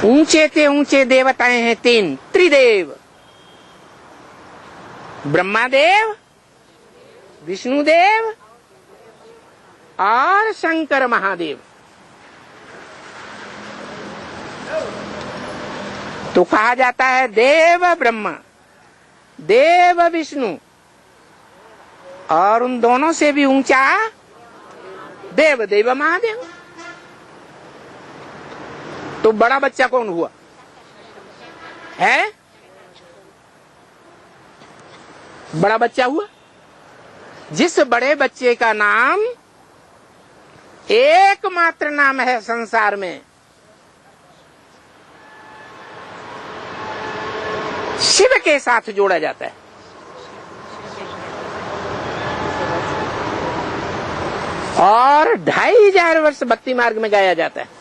ऊंचे से ऊंचे देवताएं हैं 3 त्रिदेव, ब्रह्मादेव, विष्णुदेव और शंकर महादेव। तो कहा जाता है देव ब्रह्मा, देव विष्णु और उन दोनों से भी ऊंचा देव, देव महादेव। तो बड़ा बच्चा कौन हुआ है? बड़ा बच्चा हुआ जिस बड़े बच्चे का नाम एकमात्र नाम है संसार में, शिव के साथ जोड़ा जाता है। और 2500 वर्ष भक्ति मार्ग में गाया जाता है।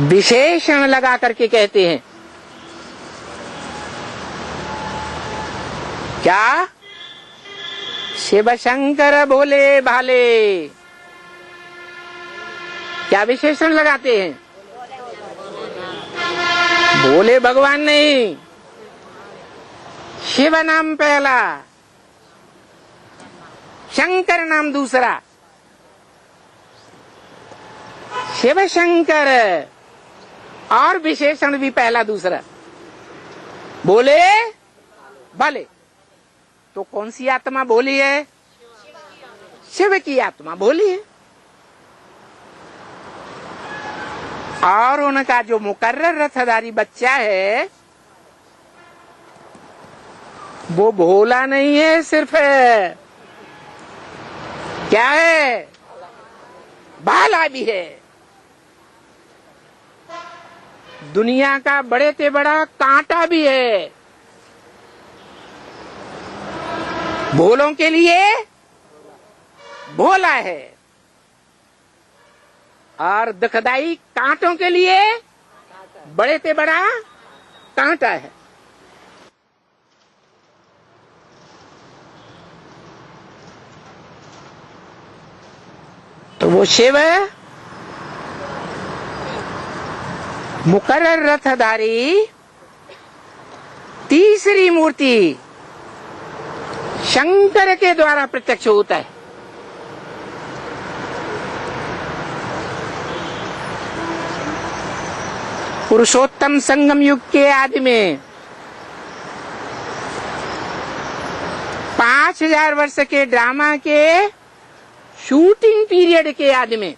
विशेषण लगा करके कहते हैं क्या? शिव शंकर भोले भाले। क्या विशेषण लगाते हैं? भोले भगवान नहीं, शिव नाम पहला, शंकर नाम दूसरा। शिव शंकर और विशेषण भी पहला दूसरा, बोले भले। तो कौन सी आत्मा बोली है? शिव की आत्मा बोली है। और उनका जो मुकर्रर रथधारी बच्चा है वो भोला नहीं है, सिर्फ क्या है? भाला भी है। दुनिया का बड़े से बड़ा कांटा भी है। भोलों के लिए भोला है और दुखदाई कांटों के लिए बड़े से बड़ा कांटा है। तो वो शिव मुकर्रर रथधारी तीसरी मूर्ति शंकर के द्वारा प्रत्यक्ष होता है। पुरुषोत्तम संगम युग के आदि में 5000 वर्ष के ड्रामा के शूटिंग पीरियड के आदि में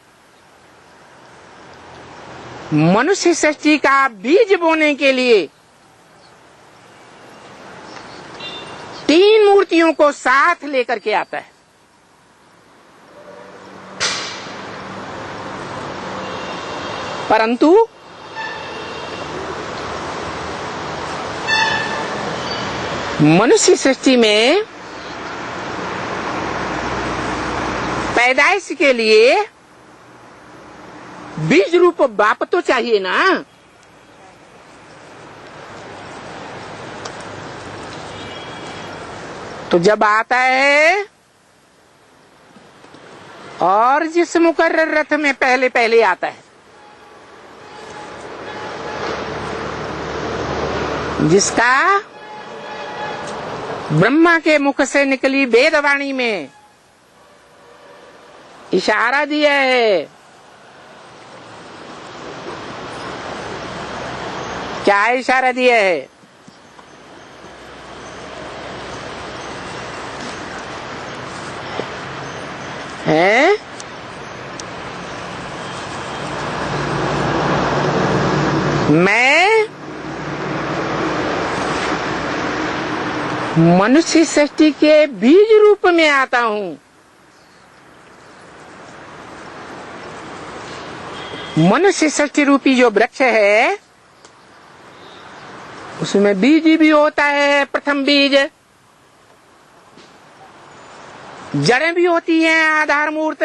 मनुष्य सृष्टि का बीज बोने के लिए 3 मूर्तियों को साथ लेकर के आता है। परंतु मनुष्य सृष्टि में पैदाइश के लिए बीज रूप बाप तो चाहिए ना। तो जब आता है और जिस मुकर्रर रथ में पहले पहले आता है, जिसका ब्रह्मा के मुख से निकली वेदवाणी में इशारा दिया है, क्या इशारा दिया है? हैं? मैं मनुष्य सृष्टि के बीज रूप में आता हूं। मनुष्य सृष्टि रूपी जो वृक्ष है उसमें बीज भी होता है, प्रथम बीज, जड़ें भी होती हैं, आधारमूर्त,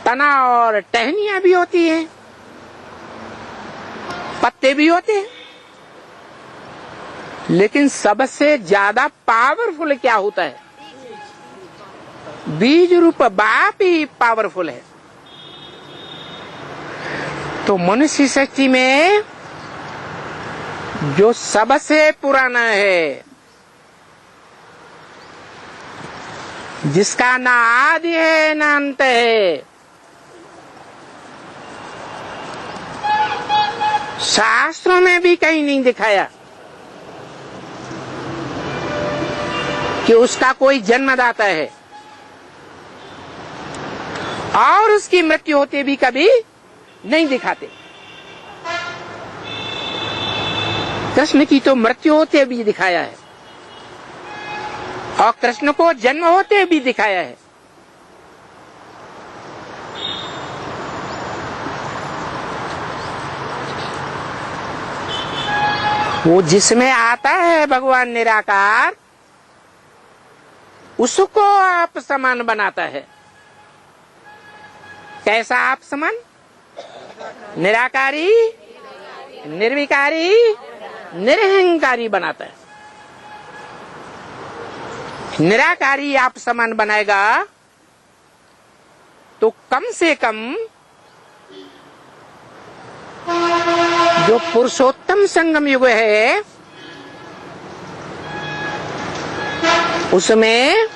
तना और टहनियां भी होती हैं, पत्ते भी होते हैं। लेकिन सबसे ज्यादा पावरफुल क्या होता है? बीज रूप बाप ही पावरफुल है। तो मनुष्य सृष्टि में जो सबसे पुराना है, जिसका ना आदि है ना अंत है, शास्त्रों में भी कहीं नहीं दिखाया कि उसका कोई जन्मदाता है और उसकी मृत्यु होते भी कभी नहीं दिखाते। कृष्ण की तो मृत्यु होते भी दिखाया है और कृष्ण को जन्म होते भी दिखाया है। वो जिसमें आता है भगवान निराकार, उसको आप समान बनाता है। कैसा आप समान? निराकारी, निर्विकारी, निरहंकारी बनाता है। निराकारी आप समान बनाएगा तो कम से कम जो पुरुषोत्तम संगम युग है उसमें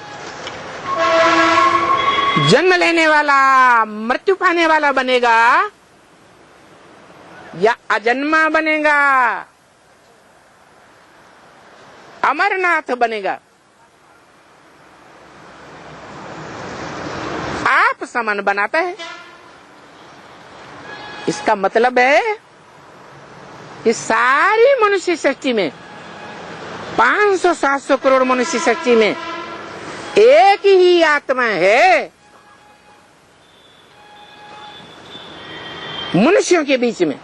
जन्म लेने वाला, मृत्यु पाने वाला बनेगा या अजन्मा बनेगा, अमरनाथ बनेगा, आप समान बनाता है। इसका मतलब है कि सारी मनुष्य सृष्टि में 500-700 करोड़ मनुष्य सृष्टि में एक ही आत्मा है मनुष्यों के बीच में,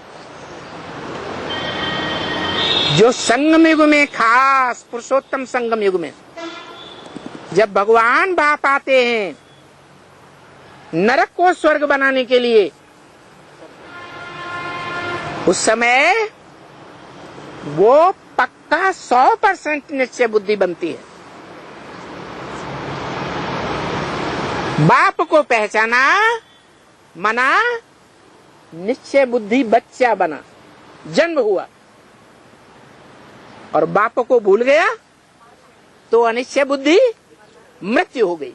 जो संगम युग में, खास पुरुषोत्तम संगम युग में जब भगवान बाप आते हैं नरक को स्वर्ग बनाने के लिए, उस समय वो पक्का 100% निश्चय बुद्धि बनती है। बाप को पहचाना मना निश्चय बुद्धि बच्चा बना, जन्म हुआ, और बाप को भूल गया तो अनिश्चय बुद्धि मृत्यु हो गई।